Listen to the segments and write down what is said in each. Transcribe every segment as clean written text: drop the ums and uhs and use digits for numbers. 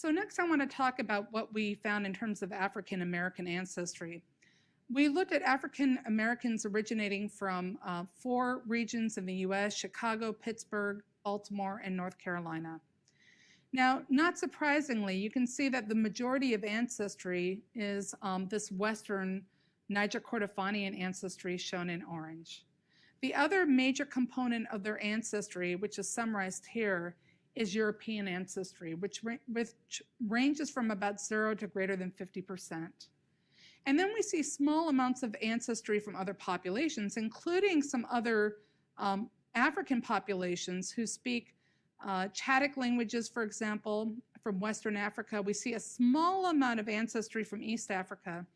So next I want to talk about what we found in terms of African American ancestry. We looked at African Americans originating from 4 regions in the US: Chicago, Pittsburgh, Baltimore, and North Carolina. Now, not surprisingly, you can see that the majority of ancestry is this Western Niger Kordofanian ancestry shown in orange. The other major component of their ancestry, which is summarized here, is European ancestry, which ranges from about 0 to greater than 50%. And then we see small amounts of ancestry from other populations, including some other African populations who speak Chadic languages, for example, from Western Africa. We see a small amount of ancestry from East Africa,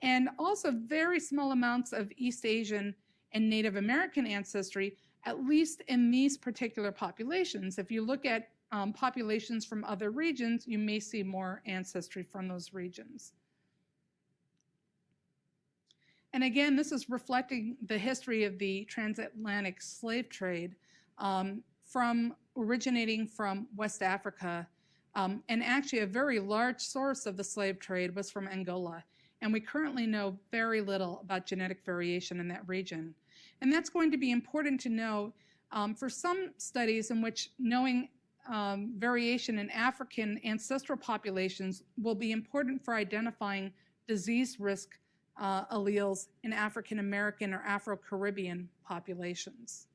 and also very small amounts of East Asian and Native American ancestry, at least in these particular populations. If you look at populations from other regions, you may see more ancestry from those regions. And again, this is reflecting the history of the transatlantic slave trade originating from West Africa. And actually a very large source of the slave trade was from Angola. And we currently know very little about genetic variation in that region. And that's going to be important to know for some studies in which knowing variation in African ancestral populations will be important for identifying disease risk alleles in African American or Afro-Caribbean populations.